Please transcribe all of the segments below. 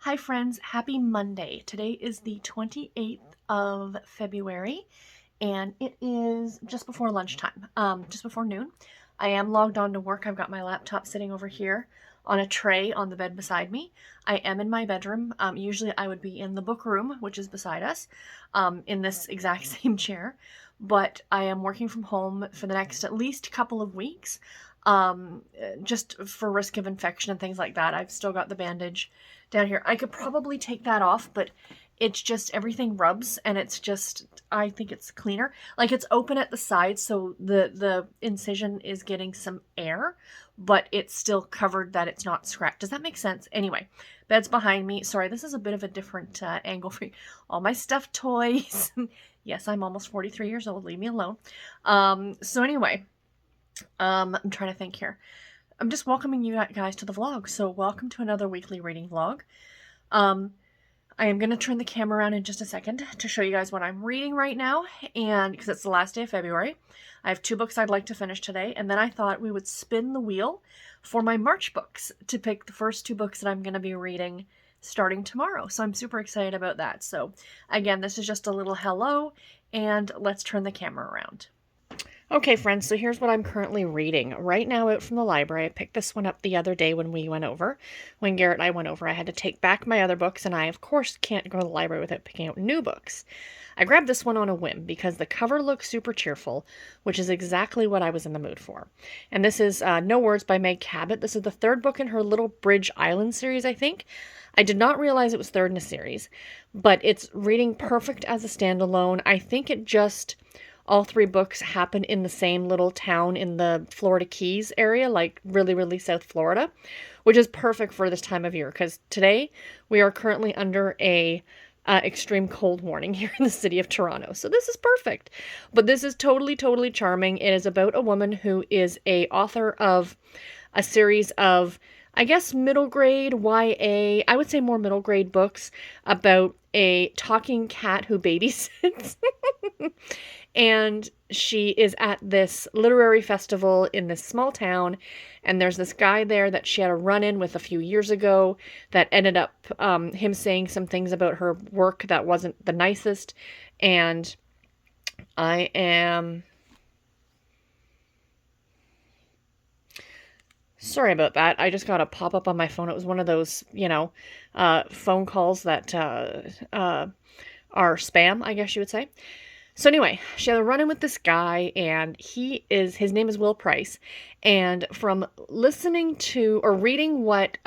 Hi friends, happy Monday. Today is the 28th of February and it is just before lunchtime, just before noon. I am logged on to work. I've got my laptop sitting over here on a tray on the bed beside me. I am in my bedroom. Usually I would be in the book room, which is beside us, in this exact same chair, but I am working from home for the next at least couple of weeks, just for risk of infection and things like that. I've still got the bandage down here. I could probably take that off, but it's just everything rubs and it's just, I think it's cleaner. Like, it's open at the side, so the incision is getting some air, but it's still covered, that it's not scratched. Does that make sense? Anyway, bed's behind me. Sorry, this is a bit of a different angle for you. All my stuffed toys. Yes, I'm almost 43 years old. Leave me alone. So anyway, I'm trying to think here. I'm just welcoming you guys to the vlog. So welcome to another weekly reading vlog. I am going to turn the camera around in just a second to show you guys what I'm reading right now, and because it's the last day of February. I have 2 books I'd like to finish today, and then I thought we would spin the wheel for my March books to pick the first 2 books that I'm going to be reading starting tomorrow. So I'm super excited about that. So again, this is just a little hello, and let's turn the camera around. Okay, friends, so here's what I'm currently reading. Right now, out from the library, I picked this one up the other day when we went over. When Garrett and I went over, I had to take back my other books, and I, of course, can't go to the library without picking out new books. I grabbed this one on a whim because the cover looks super cheerful, which is exactly what I was in the mood for. And this is No Words by Meg Cabot. This is the 3rd book in her Little Bridge Island series, I think. I did not realize it was 3rd in a series, but it's reading perfect as a standalone. I think it just... all 3 books happen in the same little town in the Florida Keys area, like really, really South Florida, which is perfect for this time of year because today we are currently under a extreme cold warning here in the city of Toronto. So this is perfect. But this is totally, totally charming. It is about a woman who is a author of a series of, I guess, middle grade YA, I would say more middle grade books about a talking cat who babysits. And she is at this literary festival in this small town, and there's this guy there that she had a run-in with a few years ago that ended up him saying some things about her work that wasn't the nicest. And I am... sorry about that. I just got a pop-up on my phone. It was one of those, phone calls that are spam, I guess you would say. So anyway, she had a run-in with this guy, and his name is Will Price. And from listening to or reading what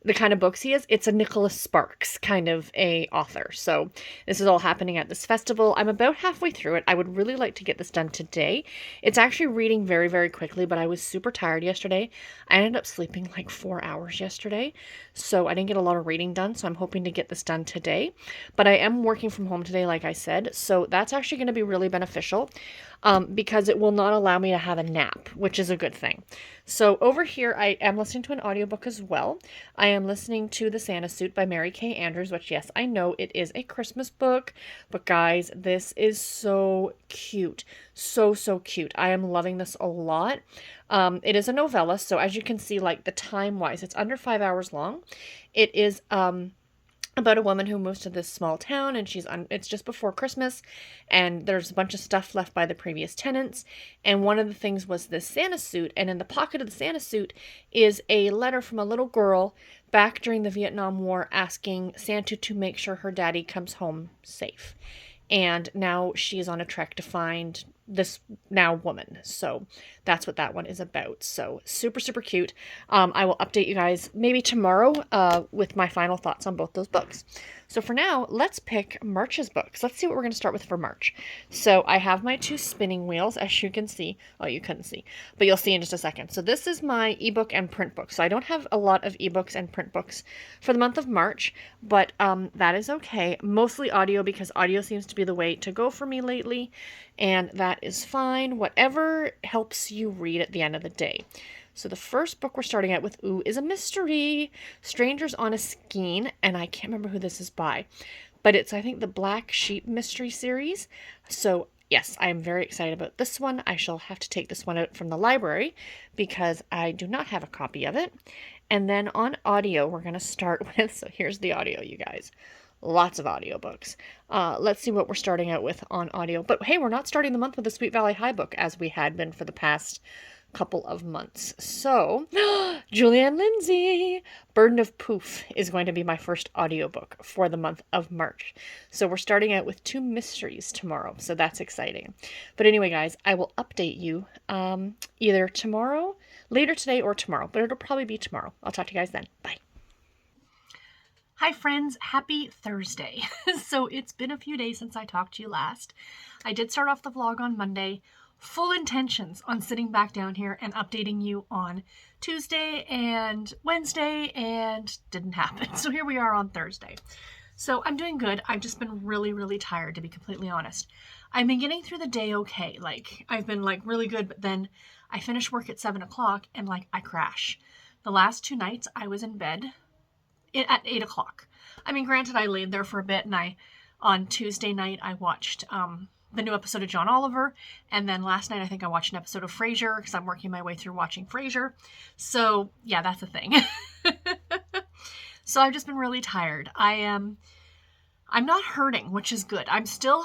the kind of books he is, it's a Nicholas Sparks kind of a author. So this is all happening at this festival. I'm about halfway through it. I would really like to get this done today. It's actually reading very, very quickly, but I was super tired yesterday. I ended up sleeping like 4 hours yesterday, so I didn't get a lot of reading done, so I'm hoping to get this done today. But I am working from home today, like I said, so that's actually going to be really beneficial because it will not allow me to have a nap, which is a good thing. So over here, I am listening to an audiobook as well. I am listening to The Santa Suit by Mary Kay Andrews, which, yes, I know it is a Christmas book, but guys, this is so cute. So, so cute. I am loving this a lot. It is a novella, so as you can see, like, the time-wise, it's under 5 hours long. It is about a woman who moves to this small town, and it's just before Christmas, and there's a bunch of stuff left by the previous tenants, and one of the things was this Santa suit, and in the pocket of the Santa suit is a letter from a little girl back during the Vietnam War asking Santa to make sure her daddy comes home safe. And now she's on a trek to find this now woman. So that's what that one is about. So super, super cute. I will update you guys maybe tomorrow with my final thoughts on both those books. So for now, let's pick March's books. Let's see what we're going to start with for March. So I have my 2 spinning wheels, as you can see. Oh, you couldn't see, but you'll see in just a second. So this is my ebook and print book. So I don't have a lot of ebooks and print books for the month of March, but that is okay. Mostly audio because audio seems to be the way to go for me lately, and that is fine. Whatever helps you read at the end of the day. So the first book we're starting out with, is a mystery. Strangers on a Skein, and I can't remember who this is by, but it's, I think, the Black Sheep mystery series. So yes, I am very excited about this one. I shall have to take this one out from the library because I do not have a copy of it. And then on audio, we're going to start with, so here's the audio, you guys. Lots of audiobooks. Let's see what we're starting out with on audio. But hey, we're not starting the month with a Sweet Valley High book as we had been for the past couple of months. So, Julianne Lindsay, Burden of Poof is going to be my first audiobook for the month of March. So we're starting out with 2 mysteries tomorrow. So that's exciting. But anyway, guys, I will update you either tomorrow, later today, or tomorrow. But it'll probably be tomorrow. I'll talk to you guys then. Bye. Hi friends, happy Thursday. So it's been a few days since I talked to you last. I did start off the vlog on Monday, full intentions on sitting back down here and updating you on Tuesday and Wednesday, and didn't happen. So here we are on Thursday. So I'm doing good. I've just been really tired, to be completely honest. I've been getting through the day okay. Like, I've been like really good, but then I finish work at 7 o'clock and like I crash. The last 2 nights I was in bed at 8 o'clock. I mean, granted, I laid there for a bit, and on Tuesday night, I watched the new episode of John Oliver, and then last night, I think I watched an episode of Frasier, because I'm working my way through watching Frasier. So, yeah, that's a thing. So, I've just been really tired. I'm not hurting, which is good. I'm still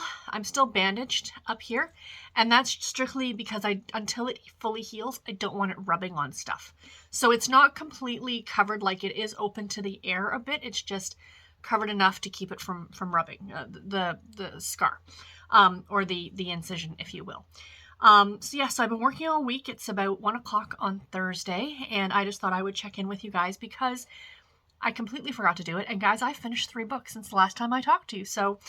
bandaged up here, and that's strictly because until it fully heals, I don't want it rubbing on stuff. So it's not completely covered, like it is open to the air a bit. It's just covered enough to keep it from rubbing the scar, or the incision, if you will. So I've been working all week. It's about 1 o'clock on Thursday, and I just thought I would check in with you guys because I completely forgot to do it. And guys, I finished 3 books since the last time I talked to you. So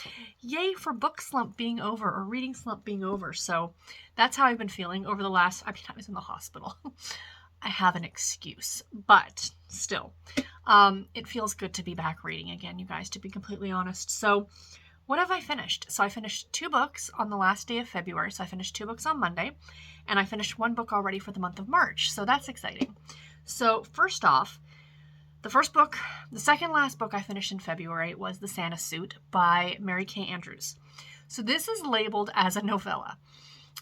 yay for book slump being over, or reading slump being over. So that's how I've been feeling over the last, I was in the hospital. I have an excuse, but still, it feels good to be back reading again, you guys, to be completely honest. So what have I finished? So I finished 2 books on the last day of February. So I finished 2 books on Monday, and I finished 1 book already for the month of March. So that's exciting. So first off, the second last book I finished in February was The Santa Suit by Mary Kay Andrews. So this is labeled as a novella.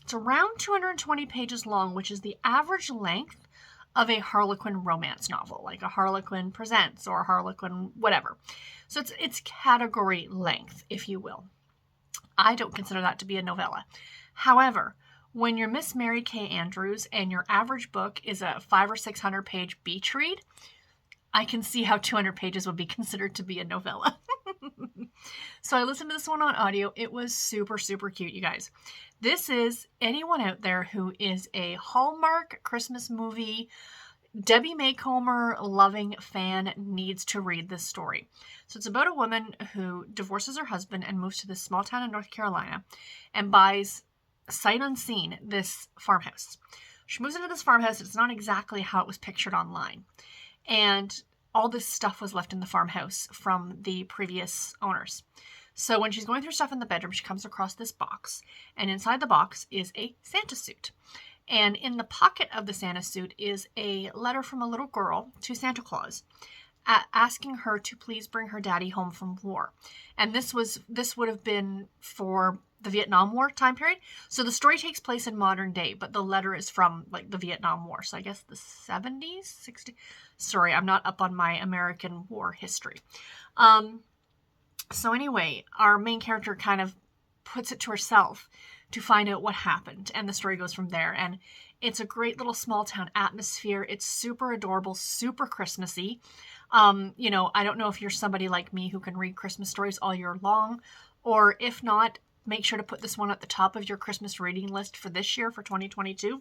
It's around 220 pages long, which is the average length of a Harlequin romance novel, like a Harlequin Presents or a Harlequin whatever. So it's category length, if you will. I don't consider that to be a novella. However, when you're Miss Mary Kay Andrews and your average book is a 500 or 600 page beach read, I can see how 200 pages would be considered to be a novella. So I listened to this one on audio. It was super cute, you guys. This is anyone out there who is a Hallmark Christmas movie, Debbie Maycomer loving fan needs to read this story. So it's about a woman who divorces her husband and moves to this small town in North Carolina and buys, sight unseen, this farmhouse. She moves into this farmhouse. It's not exactly how it was pictured online. And all this stuff was left in the farmhouse from the previous owners. So when she's going through stuff in the bedroom, she comes across this box, and inside the box is a Santa suit. And in the pocket of the Santa suit is a letter from a little girl to Santa Claus, asking her to please bring her daddy home from war. And this would have been for the Vietnam War time period. So the story takes place in modern day, but the letter is from like the Vietnam War. So I guess the 70s, 60s. Sorry, I'm not up on my American war history. So anyway, our main character kind of puts it to herself to find out what happened, and the story goes from there. And it's a great little small town atmosphere. It's super adorable, super Christmassy. I don't know if you're somebody like me who can read Christmas stories all year long, or if not, make sure to put this one at the top of your Christmas reading list for this year, for 2022.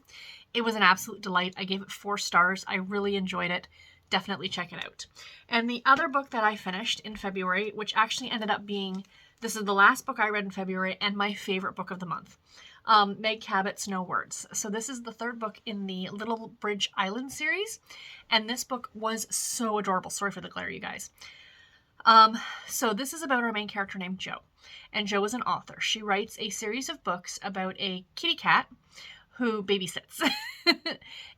It was an absolute delight. I gave it 4 stars. I really enjoyed it. Definitely check it out. And the other book that I finished in February, which actually ended up being, this is the last book I read in February and my favorite book of the month, Meg Cabot's No Words. So this is the 3rd book in the Little Bridge Island series, and this book was so adorable. Sorry for the glare, you guys. So this is about our main character named Jo, and Jo is an author. She writes a series of books about a kitty cat who babysits.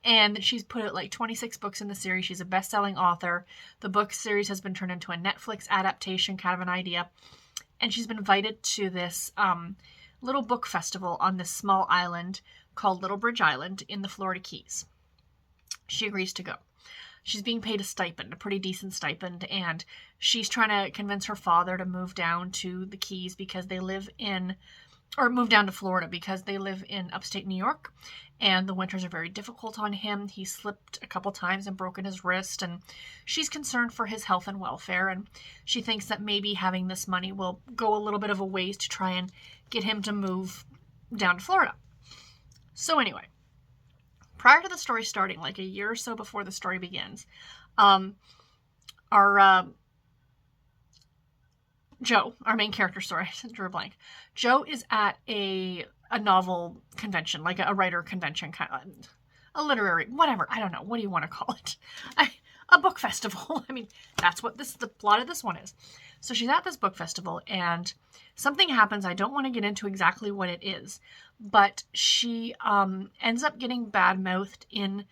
And she's put out like 26 books in the series. She's a best-selling author. The book series has been turned into a Netflix adaptation, kind of an idea. And she's been invited to this little book festival on this small island called Little Bridge Island in the Florida Keys. She agrees to go. she's being paid a stipend, a pretty decent stipend, and she's trying to convince her father to move down to the Keys because they live in, or move down to Florida because they live in upstate New York, and the winters are very difficult on him. He slipped a couple times and broken his wrist, and she's concerned for his health and welfare, and she thinks that maybe having this money will go a little bit of a ways to try and get him to move down to Florida. So anyway, prior to the story starting, like a year or so before the story begins, our Joe, our main character, sorry, I drew a blank. Joe is at a novel convention, like a writer convention, kind of a literary, whatever. I don't know. What do you want to call it? A book festival. I mean, that's what the plot of this one is. So she's at this book festival and something happens. I don't want to get into exactly what it is, but she ends up getting bad-mouthed in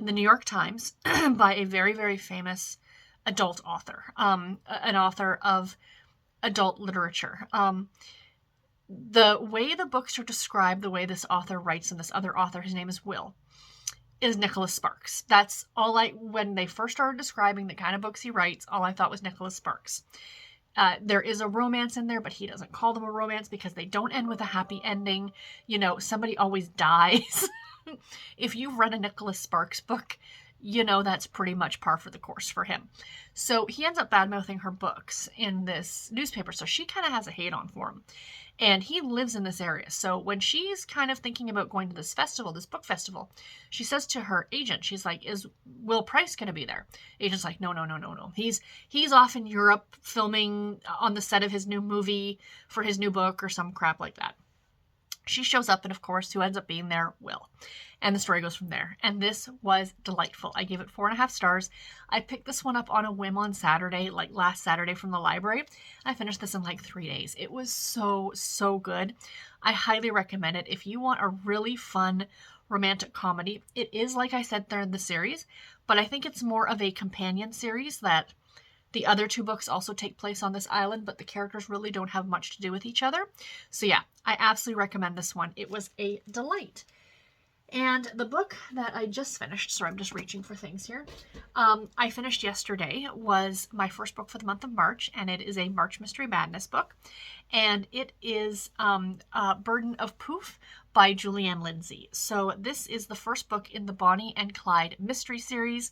the New York Times by a very, very famous adult author, an author of adult literature. The way the books are described, the way this author writes and this other author, his name is Will, is Nicholas Sparks. That's all when they first started describing the kind of books he writes, all I thought was Nicholas Sparks. There is a romance in there, but he doesn't call them a romance because they don't end with a happy ending. You know, somebody always dies. If you've read a Nicholas Sparks book, you know that's pretty much par for the course for him. So he ends up bad-mouthing her books in this newspaper, so she kind of has a hate on for him. And he lives in this area. So when she's kind of thinking about going to this festival, this book festival, she says to her agent, she's like, is Will Price going to be there? Agent's like, no. He's off in Europe filming on the set of his new movie for his new book or some crap like that. She shows up, and of course, who ends up being there? Will. And the story goes from there. And this was delightful. I gave it 4.5 stars. I picked this one up on a whim on Saturday, like last Saturday from the library. I finished this in like 3 days. It was so good. I highly recommend it. If you want a really fun romantic comedy, it is, like I said, they're in the series, but I think it's more of a companion series that the other 2 books also take place on this island, but the characters really don't have much to do with each other. So yeah, I absolutely recommend this one. It was a delight. And the book that I just finished, sorry, I'm just reaching for things here, I finished yesterday, was my first book for the month of March, and it is a March Mystery Madness book. And it is Burden of Poof by Julianne Lindsay. So this is the first book in the Bonnie and Clyde mystery series.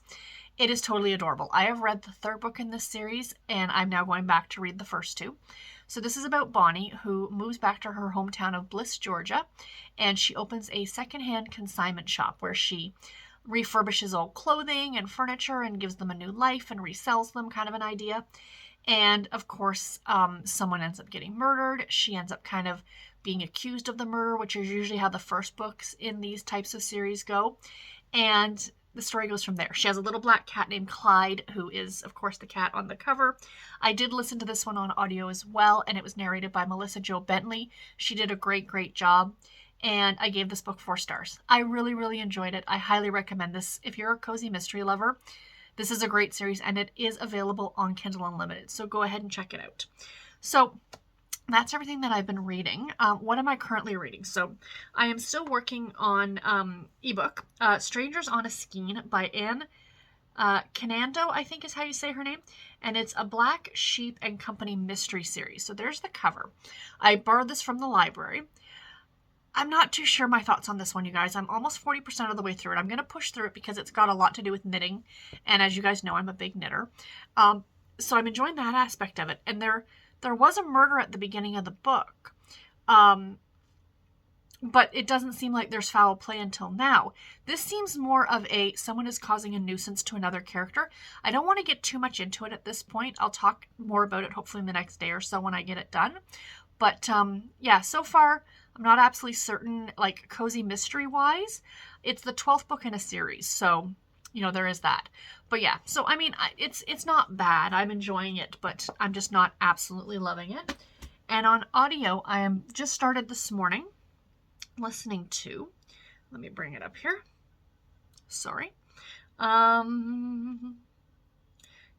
It is totally adorable. I have read the 3rd book in this series, and I'm now going back to read the first 2. So this is about Bonnie, who moves back to her hometown of Bliss, Georgia, and she opens a secondhand consignment shop where she refurbishes old clothing and furniture and gives them a new life and resells them, kind of an idea. And of course, someone ends up getting murdered. She ends up kind of being accused of the murder, which is usually how the first books in these types of series go. And the story goes from there. She has a little black cat named Clyde, who is, of course, the cat on the cover. I did listen to this one on audio as well, and it was narrated by Melissa Jo Bentley. She did a great job, and I gave this book 4 stars. I really enjoyed it. I highly recommend this. If you're a cozy mystery lover, this is a great series, and it is available on Kindle Unlimited, so go ahead and check it out. So that's everything that I've been reading. What am I currently reading? So I am still working on ebook Strangers on a Skein by Anne Canando, I think is how you say her name. And it's a Black Sheep and Company mystery series. So there's the cover. I borrowed this from the library. I'm not too sure my thoughts on this one, you guys. I'm almost 40% of the way through it. I'm going to push through it because it's got a lot to do with knitting. And as you guys know, I'm a big knitter. So I'm enjoying that aspect of it. And there was a murder at the beginning of the book, but it doesn't seem like there's foul play until now. This seems more of someone is causing a nuisance to another character. I don't want to get too much into it at this point. I'll talk more about it hopefully in the next day or so when I get it done. But yeah, so far I'm not absolutely certain, like cozy mystery wise. It's the 12th book in a series, so you know, there is that. But yeah, so I mean, it's not bad. I'm enjoying it, but I'm just not absolutely loving it. And on audio, I am just started this morning listening to, let me bring it up here. Sorry.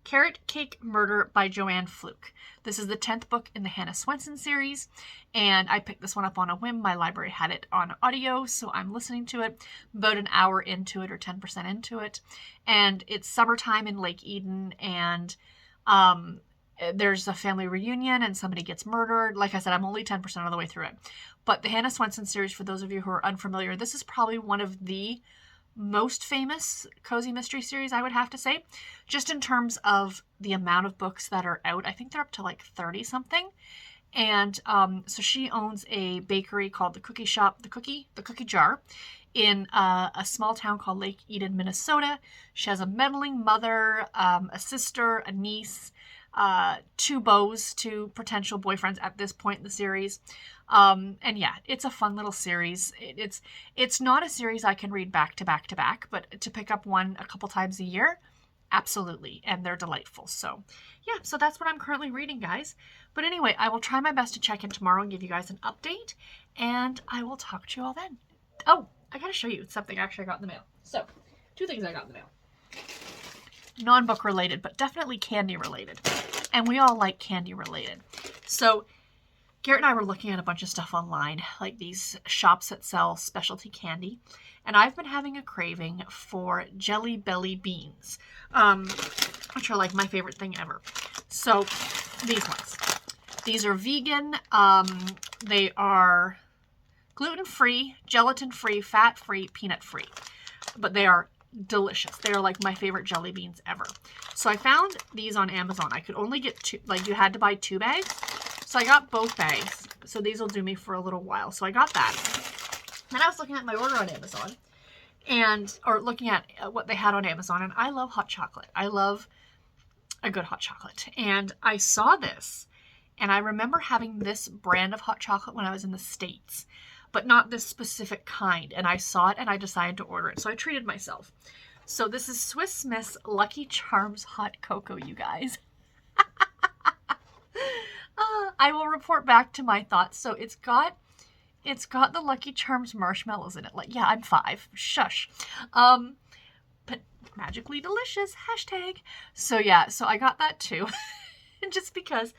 Carrot Cake Murder by Joanne Fluke. This is the 10th book in the Hannah Swenson series, and I picked this one up on a whim. My library had it on audio, so I'm listening to it about an hour into it or 10% into it. And it's summertime in Lake Eden, and there's a family reunion and somebody gets murdered. Like I said, I'm only 10% of the way through it. But the Hannah Swenson series, for those of you who are unfamiliar, this is probably one of the most famous cozy mystery series, I would have to say, just in terms of the amount of books that are out. I think they're up to like 30 something. And so she owns a bakery called the Cookie Jar in a small town called Lake Eden, Minnesota. She has a meddling mother, a sister, a niece, two beaus, two potential boyfriends at this point in the series. And yeah, it's a fun little series. It's not a series I can read back to back to back, but to pick up one a couple times a year, absolutely. And they're delightful. So yeah, so that's what I'm currently reading, guys. But anyway, I will try my best to check in tomorrow and give you guys an update, and I will talk to you all then. Oh, I gotta show you something actually I got in the mail. So, two things I got in the mail. Non-book related, but definitely candy related. And we all like candy related. So Garrett and I were looking at a bunch of stuff online, like these shops that sell specialty candy. And I've been having a craving for Jelly Belly beans, which are like my favorite thing ever. So these ones. These are vegan. They are gluten-free, gelatin-free, fat-free, peanut-free. But they are delicious. They are like my favorite jelly beans ever. So I found these on Amazon. I could only get two, like you had to buy 2 bags. So I got both bags. So these will do me for a little while. So I got that. Then I was looking at my order on Amazon or looking at what they had on Amazon, and I love hot chocolate. I love a good hot chocolate. And I saw this, and I remember having this brand of hot chocolate when I was in the States, but not this specific kind. And I saw it and I decided to order it. So I treated myself. So this is Swiss Miss Lucky Charms Hot Cocoa, you guys. I will report back to my thoughts. So it's got the Lucky Charms marshmallows in it. Like, yeah, I'm 5. Shush. But magically delicious. #. So yeah, so I got that too. Just because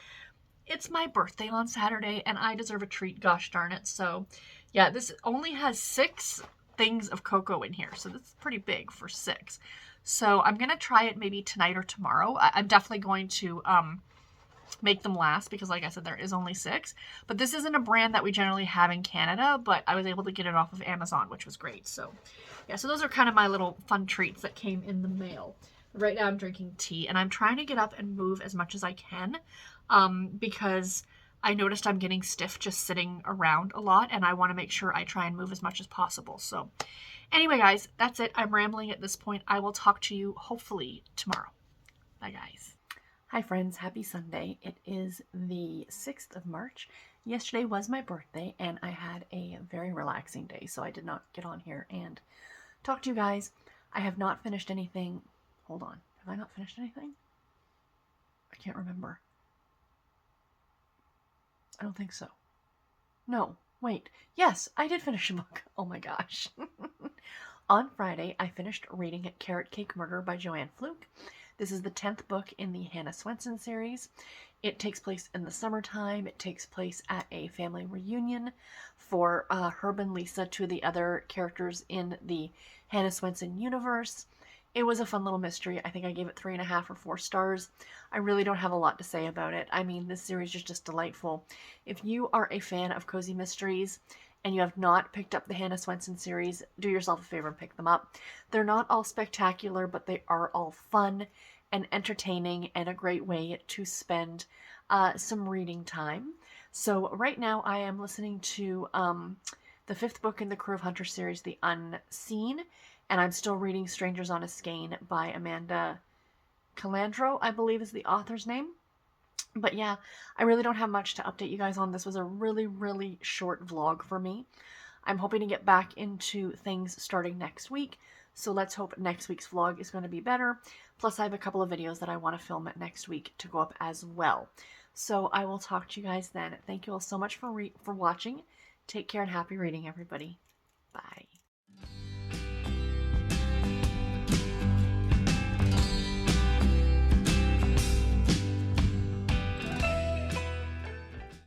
it's my birthday on Saturday and I deserve a treat, gosh darn it. So yeah, this only has 6 things of cocoa in here. So this is pretty big for 6. So I'm going to try it maybe tonight or tomorrow. I'm definitely going to make them last because, like I said, there is only 6. But this isn't a brand that we generally have in Canada, but I was able to get it off of Amazon, which was great. So yeah, so those are kind of my little fun treats that came in the mail. Right now I'm drinking tea, and I'm trying to get up and move as much as I can because I noticed I'm getting stiff just sitting around a lot, and I want to make sure I try and move as much as possible. So anyway, guys, that's it. I'm rambling at this point. I will talk to you hopefully tomorrow. Bye, guys. Hi, friends. Happy Sunday. It is the 6th of March. Yesterday was my birthday, and I had a very relaxing day, so I did not get on here and talk to you guys. I have not finished anything. Hold on. Have I not finished anything? I can't remember. I don't think so. No, wait. Yes, I did finish a book. Oh my gosh. On Friday, I finished reading Carrot Cake Murder by Joanne Fluke. This is the 10th book in the Hannah Swenson series. It takes place in the summertime. It takes place at a family reunion for Herb and Lisa, 2 of the other characters in the Hannah Swenson universe. It was a fun little mystery. I think I gave it 3.5 or 4 stars. I really don't have a lot to say about it. I mean, this series is just delightful. If you are a fan of cozy mysteries and you have not picked up the Hannah Swenson series, do yourself a favor and pick them up. They're not all spectacular, but they are all fun and entertaining and a great way to spend some reading time. So right now I am listening to the 5th book in the Crew of Hunters series, The Unseen, and I'm still reading Strangers on a Skein by Amanda Calandro, I believe is the author's name. But yeah, I really don't have much to update you guys on. This was a really, really short vlog for me. I'm hoping to get back into things starting next week. So let's hope next week's vlog is going to be better. Plus, I have a couple of videos that I want to film next week to go up as well. So I will talk to you guys then. Thank you all so much for watching. Take care and happy reading, everybody.